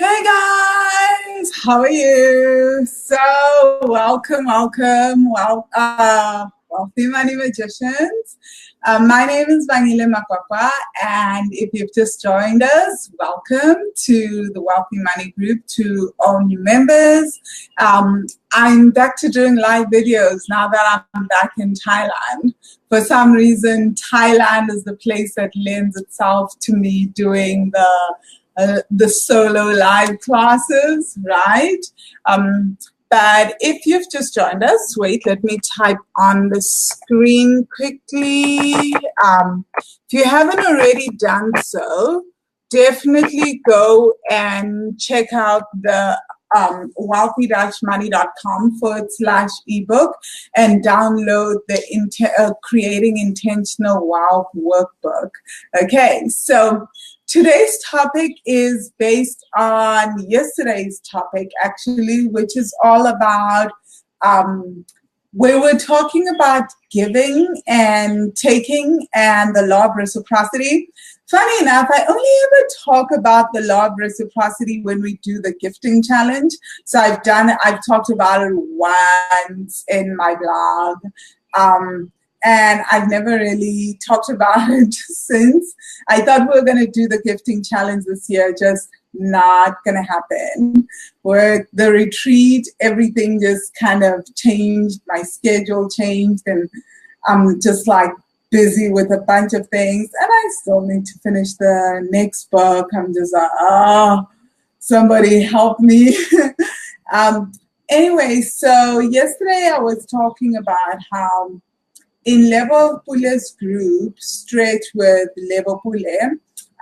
Hey guys, how are you? So wealthy money magicians. My name is Vangile Makwakwa, and if you've just joined us, welcome to the Wealthy Money Group. To all new members, I'm back to doing live videos now that I'm back in Thailand. For some reason, Thailand is the place that lends itself to me doing the solo live classes, right? But if you've just joined us, wait, let me type on the screen quickly. If you haven't already done so, definitely go and check out the wealthy-money.com/ebook and download the Creating Intentional Wealth workbook. Okay, so today's topic is based on yesterday's topic, actually, which is all about where we're talking about giving and taking and the law of reciprocity. Funny enough, I only ever talk about the law of reciprocity when we do the gifting challenge. So I've talked about it once in my blog. And I've never really talked about it since. I thought we were going to do the gifting challenge this year, just not going to happen. With the retreat, everything just kind of changed. My schedule changed, and I'm just like busy with a bunch of things. And I still need to finish the next book. I'm just like, somebody help me. Anyway, so yesterday I was talking about how in Level Pule's group, Stretch with Level Pule,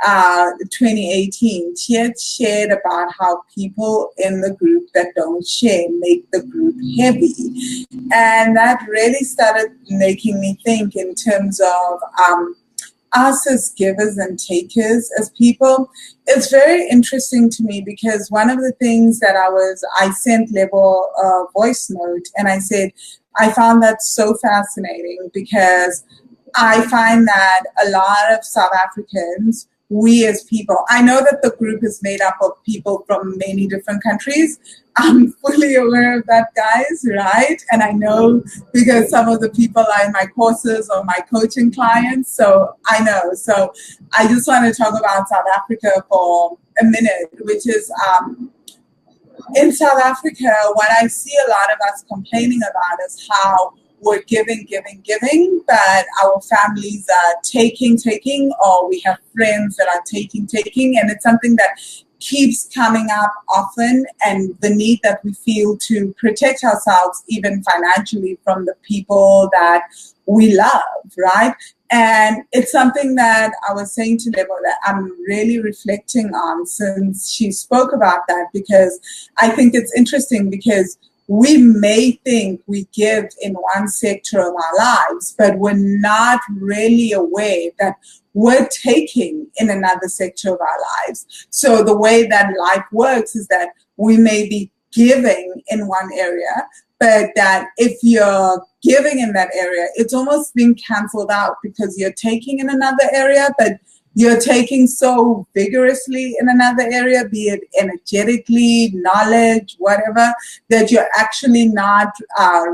2018, she had shared about how people in the group that don't share make the group heavy. And that really started making me think in terms of us as givers and takers as people. It's very interesting to me because one of the things that I sent Level a voice note, and I said, I found that so fascinating because I find that a lot of South Africans, we as people, I know that the group is made up of people from many different countries. I'm fully aware of that, guys, right? And I know because some of the people are in my courses or my coaching clients, so I know. So I just want to talk about South Africa for a minute, which is in South Africa, what I see a lot of us complaining about is how we're giving, but our families are taking, or we have friends that are taking. And it's something that keeps coming up often, and the need that we feel to protect ourselves, even financially, from the people that we love, right? And it's something that I was saying to Lebo that I'm really reflecting on since she spoke about that, because I think it's interesting because we may think we give in one sector of our lives, but we're not really aware that we're taking in another sector of our lives. So the way that life works is that we may be giving in one area, but that if you're giving in that area, it's almost being canceled out because you're taking in another area, but you're taking so vigorously in another area, be it energetically, knowledge, whatever, that you're actually not, how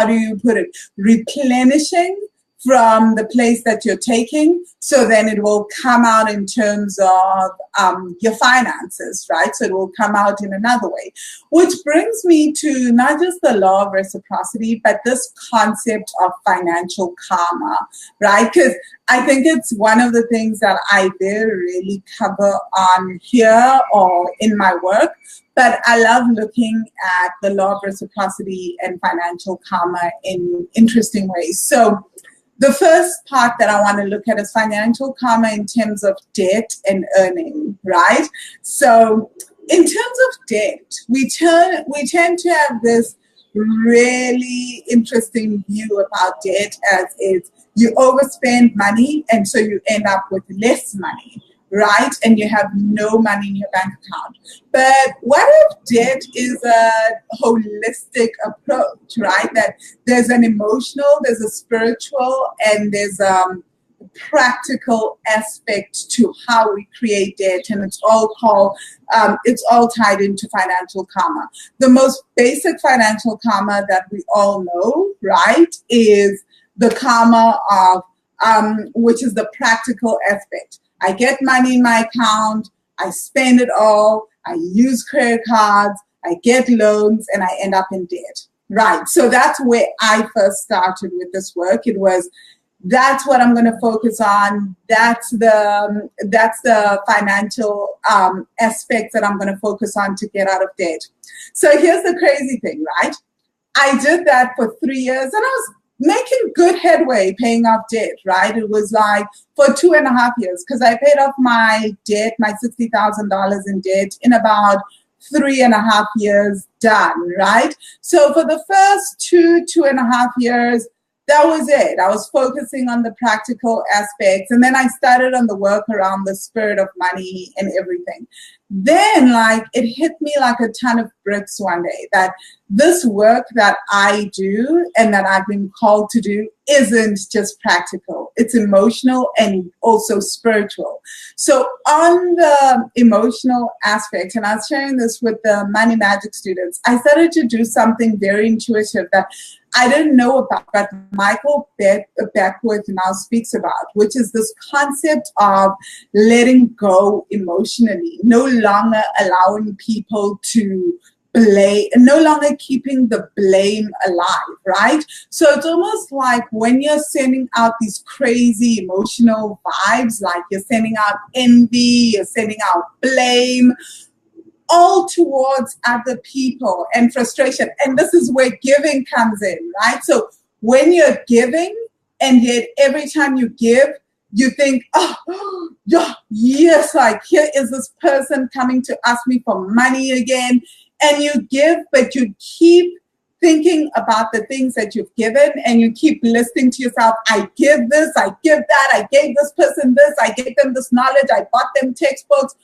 do you put it, replenishing from the place that you're taking. So then it will come out in terms of your finances, right? So it will come out in another way, which brings me to not just the law of reciprocity, but this concept of financial karma, right? Because I think it's one of the things that I did really cover on here or in my work. But I love looking at the law of reciprocity and financial karma in interesting ways. So the first part that I want to look at is financial karma in terms of debt and earning, right? So in terms of debt, we tend to have this really interesting view about debt as is you overspend money and so you end up with less money, right? And you have no money in your bank account. But what if debt is a holistic approach, right? That there's an emotional, there's a spiritual, and there's practical aspect to how we create debt, and it's all tied into financial karma. The most basic financial karma that we all know, right, is the karma of which is the practical aspect. I get money in my account, I spend it all, I use credit cards, I get loans, and I end up in debt. Right. So that's where I first started with this work. It was, that's what I'm going to focus on. That's the financial aspect that I'm going to focus on to get out of debt. So here's the crazy thing, right? I did that for 3 years, and I was making good headway paying off debt, right? It was like for 2.5 years, because I paid off my debt, my $60,000 in debt, in about 3.5 years done, right? So for the first 2.5 years, that was it. I was focusing on the practical aspects, and then I started on the work around the spirit of money and everything. Then, like, it hit me like a ton of bricks one day that this work that I do and that I've been called to do isn't just practical. It's emotional and also spiritual. So on the emotional aspect, and I was sharing this with the Money Magic students, I started to do something very intuitive that I didn't know about, but Michael Beckwith now speaks about, which is this concept of letting go emotionally, no longer allowing people to blame, no longer keeping the blame alive, right? So it's almost like when you're sending out these crazy emotional vibes, like you're sending out envy, you're sending out blame, all towards other people and frustration. And this is where giving comes in, right? So when you're giving, and yet every time you give, you think, oh, yes, like here is this person coming to ask me for money again. And you give, but you keep thinking about the things that you've given, and you keep listening to yourself. I give this, I give that, I gave this person this, I gave them this knowledge, I bought them textbooks,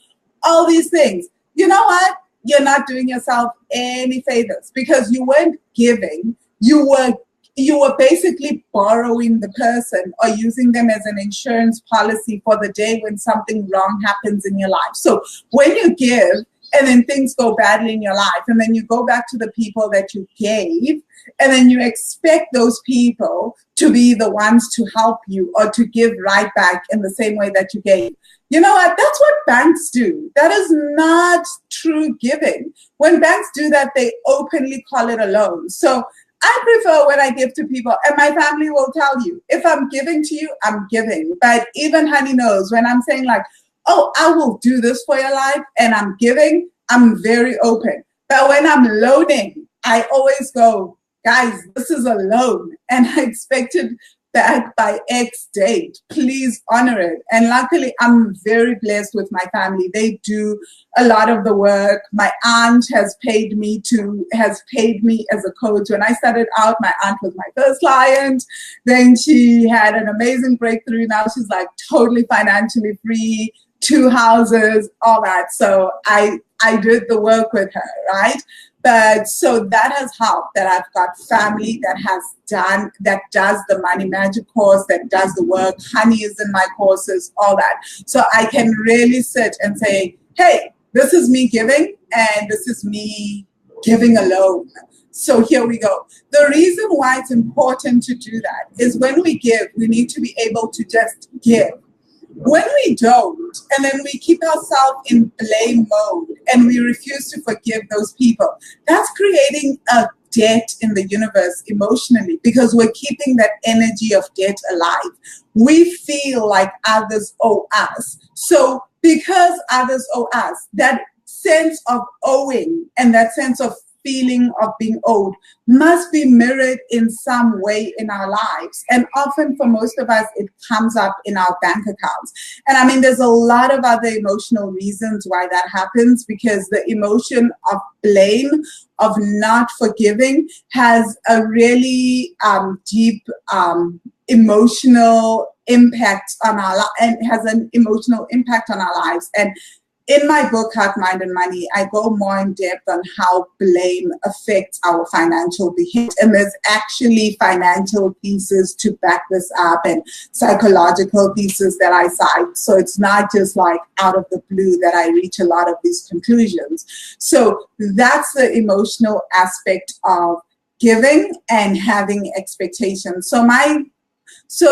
all these things. You know what? You're not doing yourself any favors, because you weren't giving. You were basically borrowing the person or using them as an insurance policy for the day when something wrong happens in your life. So when you give and then things go badly in your life, and then you go back to the people that you gave, and then you expect those people to be the ones to help you or to give right back in the same way that you gave. You know what? That's what banks do. That is not true giving. When banks do that, they openly call it a loan. So I prefer when I give to people, and my family will tell you, if I'm giving to you, I'm giving. But even Honey knows when I'm saying like, oh, I will do this for your life, and I'm giving, I'm very open. But when I'm loaning, I always go, guys, this is a loan, and I expect it back by X date. Please honor it. And luckily, I'm very blessed with my family. They do a lot of the work. My aunt has paid me as a coach. When I started out, my aunt was my first client. Then she had an amazing breakthrough. Now she's like totally financially free, 2 houses, all that. So I did the work with her, right? But so that has helped, that I've got family that does the Money Magic course, that does the work. Honey is in my courses, all that. So I can really sit and say, hey, this is me giving, and this is me giving alone. So here we go. The reason why it's important to do that is when we give, we need to be able to just give. When we don't, and then we keep ourselves in blame mode and we refuse to forgive those people, that's creating a debt in the universe emotionally, because we're keeping that energy of debt alive. We feel like others owe us. So because others owe us, that sense of owing and that sense of feeling of being owed must be mirrored in some way in our lives. And often for most of us, it comes up in our bank accounts. And I mean, there's a lot of other emotional reasons why that happens, because the emotion of blame, of not forgiving, has a really deep emotional impact on our lives, and has an emotional impact on our lives. And in my book, Heart, Mind, and Money, I go more in depth on how blame affects our financial behavior. And there's actually financial pieces to back this up and psychological pieces that I cite. So it's not just like out of the blue that I reach a lot of these conclusions. So that's the emotional aspect of giving and having expectations. So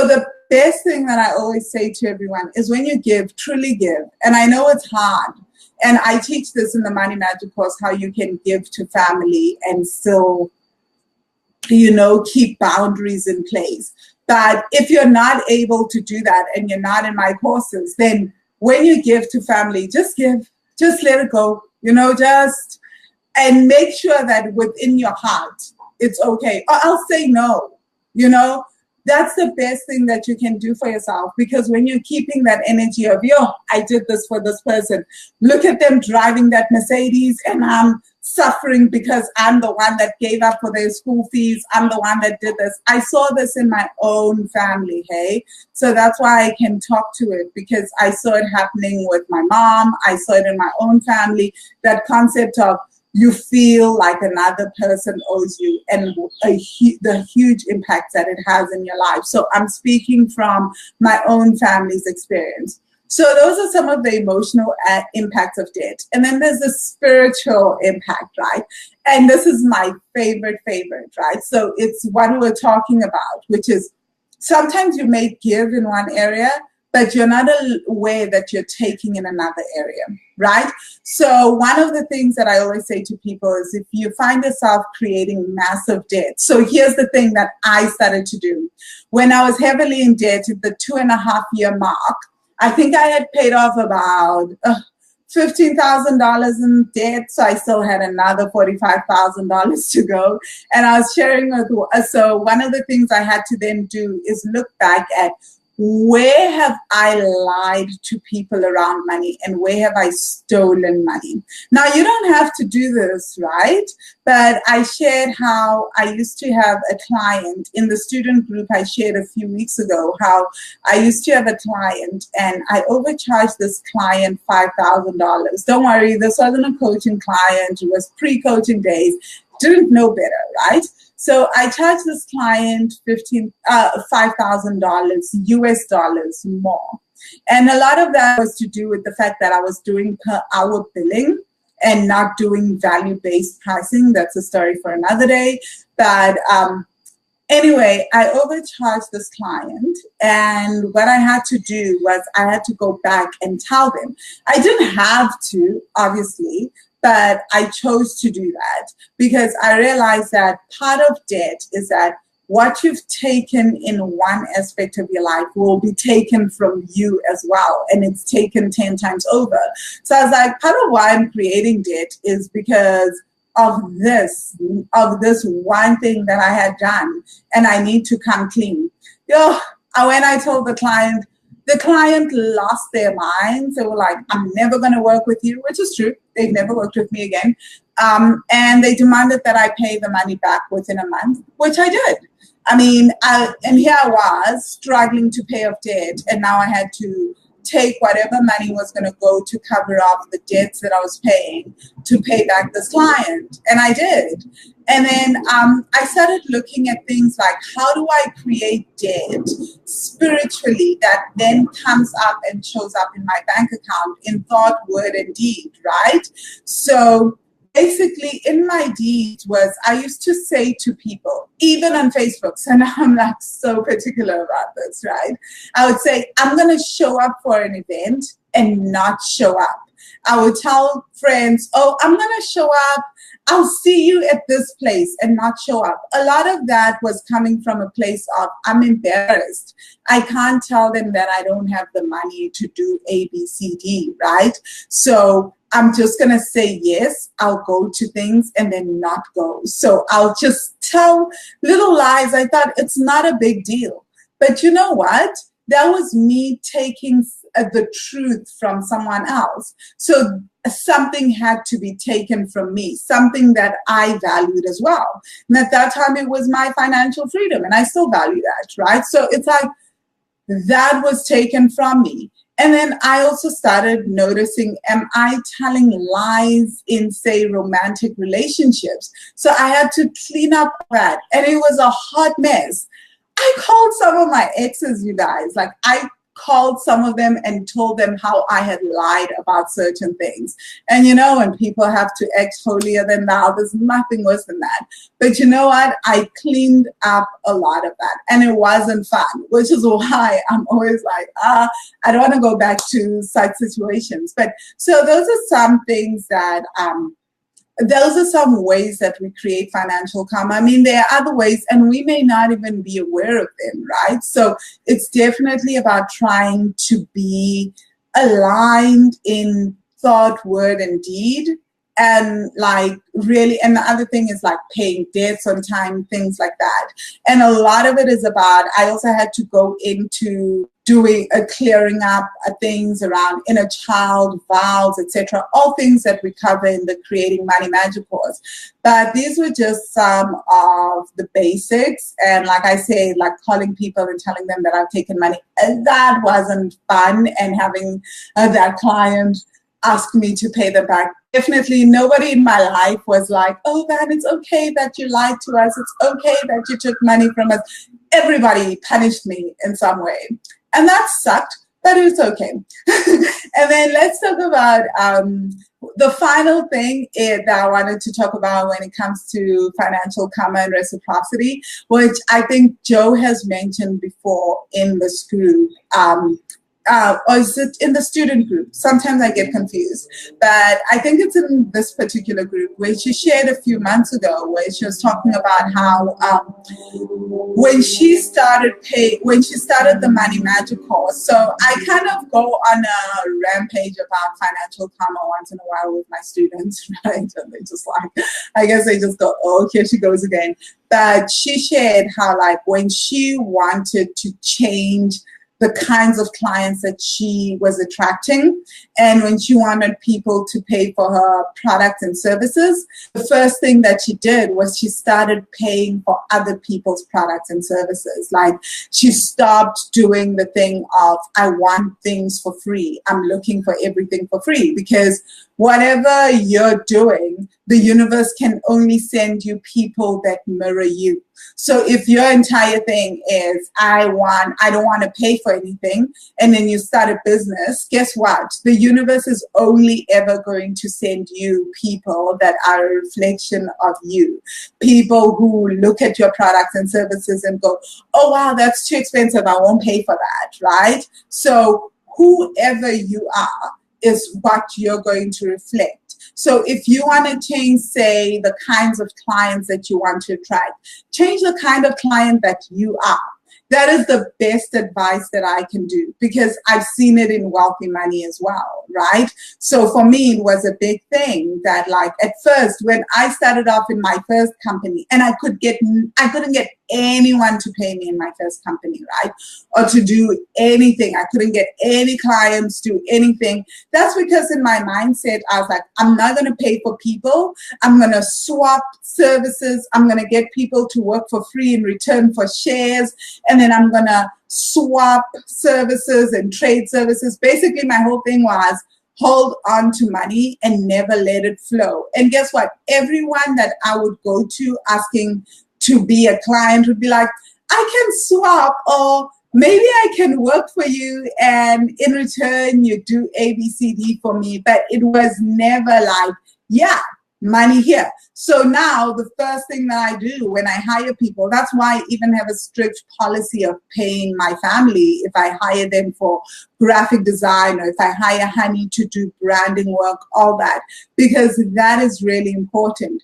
the best thing that I always say to everyone is when you give, truly give. And I know it's hard. And I teach this in the Money Magic course, how you can give to family and still, keep boundaries in place. But if you're not able to do that and you're not in my courses, then when you give to family, just give, just let it go, and make sure that within your heart, it's okay. Or I'll say no, That's the best thing that you can do for yourself, because when you're keeping that energy of, I did this for this person. Look at them driving that Mercedes and I'm suffering because I'm the one that gave up for their school fees. I'm the one that did this. I saw this in my own family, hey? So that's why I can talk to it, because I saw it happening with my mom. I saw it in my own family, that concept of, you feel like another person owes you, and the huge impact that it has in your life. So I'm speaking from my own family's experience. So those are some of the emotional impacts of debt. And then there's the spiritual impact, right? And this is my favorite, right? So it's what we're talking about, which is sometimes you may give in one area, but you're not aware that you're taking in another area, right? So one of the things that I always say to people is, if you find yourself creating massive debt. So here's the thing that I started to do. When I was heavily in debt at the 2.5-year mark, I think I had paid off about $15,000 in debt. So I still had another $45,000 to go. And I was sharing so one of the things I had to then do is look back at, where have I lied to people around money, and where have I stolen money? Now, you don't have to do this, right? But I shared how I used to have a client in the student group. I shared a few weeks ago how I used to have a client and I overcharged this client $5,000. Don't worry, this wasn't a coaching client. It was pre-coaching days. Didn't know better, right? So I charged this client $5,000 US dollars more. And a lot of that was to do with the fact that I was doing per hour billing and not doing value-based pricing. That's a story for another day. But anyway, I overcharged this client. And what I had to do was I had to go back and tell them. I didn't have to, obviously, but I chose to do that because I realized that part of debt is that what you've taken in one aspect of your life will be taken from you as well, and it's taken 10 times over. So I was like, part of why I'm creating debt is because of this one thing that I had done, and I need to come clean. When I told the client lost their minds. They were like, I'm never going to work with you, which is true. They've never worked with me again. And they demanded that I pay the money back within a month, which I did. I mean, and here I was struggling to pay off debt. And now I had to take whatever money was going to go to cover up the debts that I was paying to pay back this client. And I did. And then I started looking at things like, how do I create debt spiritually that then comes up and shows up in my bank account in thought, word, and deed, right? So basically in my deeds was I used to say to people, even on Facebook, so now I'm not so particular about this, right? I would say, I'm going to show up for an event and not show up. I would tell friends, oh, I'm going to show up. I'll see you at this place and not show up. A lot of that was coming from a place of, I'm embarrassed. I can't tell them that I don't have the money to do A, B, C, D, right? So I'm just going to say yes, I'll go to things and then not go. So I'll just tell little lies. I thought it's not a big deal. But you know what? That was me taking the truth from someone else. So something had to be taken from me, something that I valued as well. And at that time, it was my financial freedom, and I still value that, right? So it's like that was taken from me. And then I also started noticing, am I telling lies in, say, romantic relationships? So I had to clean up that. And it was a hot mess. I called some of my exes, you guys. Like, I called some of them and told them how I had lied about certain things. And you know, when people have to act holier than thou, there's nothing worse than that. But you know what? I cleaned up a lot of that. And it wasn't fun, which is why I'm always like, I don't want to go back to such situations. But so those are some things that those are some ways that we create financial karma. I mean, there are other ways, and we may not even be aware of them, right? So it's definitely about trying to be aligned in thought, word, and deed. And like really, and the other thing is like paying debts on time, things like that. And a lot of it is about, I also had to go into doing a clearing up things around inner child, vows, etc. All things that we cover in the Creating Money Magic course. But these were just some of the basics. And like I say, like calling people and telling them that I've taken money, and that wasn't fun. And having that client ask me to pay them back. Definitely nobody in my life was like, oh man, it's okay that you lied to us. It's okay that you took money from us. Everybody punished me in some way. And that sucked, but it was okay. And then let's talk about the final thing that I wanted to talk about when it comes to financial karma and reciprocity, which I think Joe has mentioned before in this group. Or is it in the student group? Sometimes I get confused, but I think it's in this particular group where she shared a few months ago, where she was talking about how when she started the Money Magic course. So I kind of go on a rampage about financial karma once in a while with my students, right? And they just like, I guess they just go, oh, here she goes again. But she shared how like when she wanted to change the kinds of clients that she was attracting. And when she wanted people to pay for her products and services, the first thing that she did was she started paying for other people's products and services. Like she stopped doing the thing of, I want things for free. I'm looking for everything for free, because whatever you're doing, the universe can only send you people that mirror you. So if your entire thing is, I don't want to pay for anything, and then you start a business, guess what? The universe is only ever going to send you people that are a reflection of you. People who look at your products and services and go, oh, wow, that's too expensive. I won't pay for that, right? So whoever you are is what you're going to reflect. So if you want to change, say, the kinds of clients that you want to attract, change the kind of client that you are. That is the best advice that I can do, because I've seen it in Wealthy Money as well, right? So for me, it was a big thing that, like, at first, when I started off in my first company, and I couldn't get anyone to pay me in my first company, right? Or to do anything. I couldn't get any clients to do anything. That's because in my mindset, I was like, I'm not going to pay for people. I'm going to swap services. I'm going to get people to work for free in return for shares. And then I'm going to swap services and trade services. Basically, my whole thing was hold on to money and never let it flow. And guess what? Everyone that I would go to asking to be a client would be like, I can swap, or maybe I can work for you and in return you do A, B, C, D for me. But it was never like, yeah, money here. So now the first thing that I do when I hire people, that's why I even have a strict policy of paying my family if I hire them for graphic design, or if I hire Honey to do branding work, all that, because that is really important.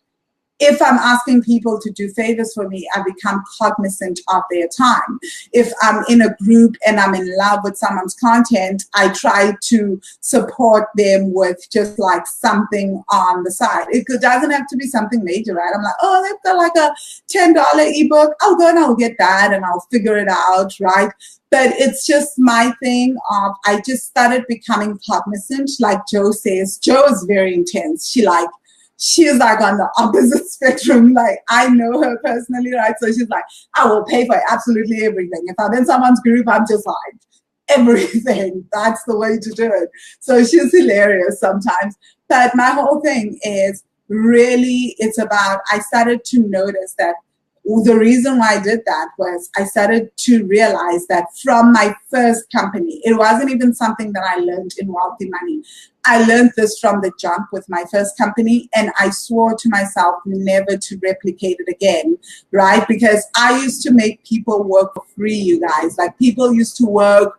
If I'm asking people to do favors for me, I become cognizant of their time. If I'm in a group and I'm in love with someone's content, I try to support them with just like something on the side. It doesn't have to be something major, right? I'm like, oh, they've got like a $10 ebook. I'll go and I'll get that and I'll figure it out, right? But it's just my thing of, I just started becoming cognizant. Like Joe says, Joe is very intense. She's like on the opposite spectrum. Like, I know her personally, right? So she's like, I will pay for absolutely everything. If I'm in someone's group, I'm just like, everything. That's the way to do it. So she's hilarious sometimes. But my whole thing is really, it's about, I started to notice that the reason why I did that was I started to realize that from my first company, it wasn't even something that I learned in Wealthy Money. I learned this from the jump with my first company, and I swore to myself never to replicate it again, right? Because I used to make people work for free, you guys. Like, people used to work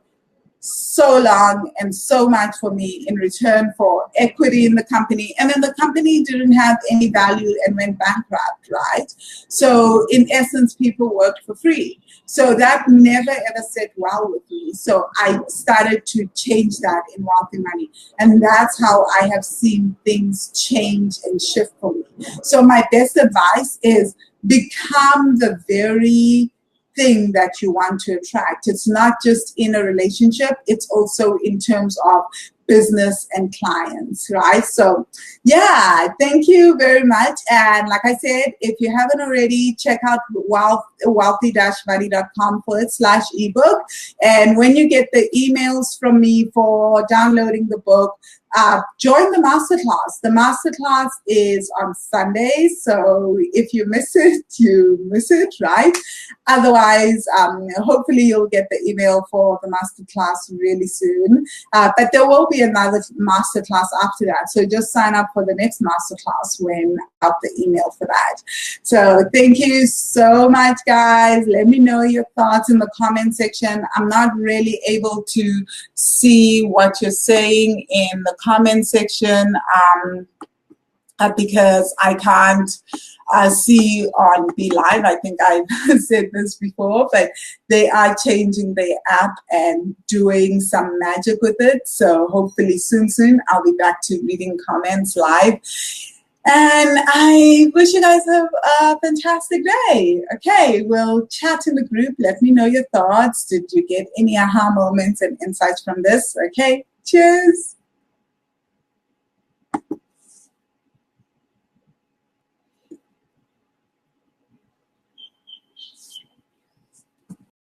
so long and so much for me in return for equity in the company, and then the company didn't have any value and went bankrupt, right? So in essence, people worked for free. So that never ever set well with me. So I started to change that in Wealthy Money, and that's how I have seen things change and shift for me. So my best advice is become the very thing that you want to attract. It's not just in a relationship, it's also in terms of business and clients, right? So yeah, thank you very much. And like I said, if you haven't already, check out wealthy-money.com/ebook. And when you get the emails from me for downloading the book, join the masterclass. The masterclass is on Sundays, so if you miss it, you miss it, right? Otherwise, hopefully you'll get the email for the masterclass really soon. But there will be another masterclass after that, so just sign up for the next masterclass when I have the email for that. So thank you so much, guys. Let me know your thoughts in the comment section. I'm not really able to see what you're saying in the comment section because I can't see on Be Live. I think I've said this before, but they are changing their app and doing some magic with it. So hopefully soon, I'll be back to reading comments live. And I wish you guys have a fantastic day. Okay, we'll chat in the group. Let me know your thoughts. Did you get any aha moments and insights from this? Okay, cheers.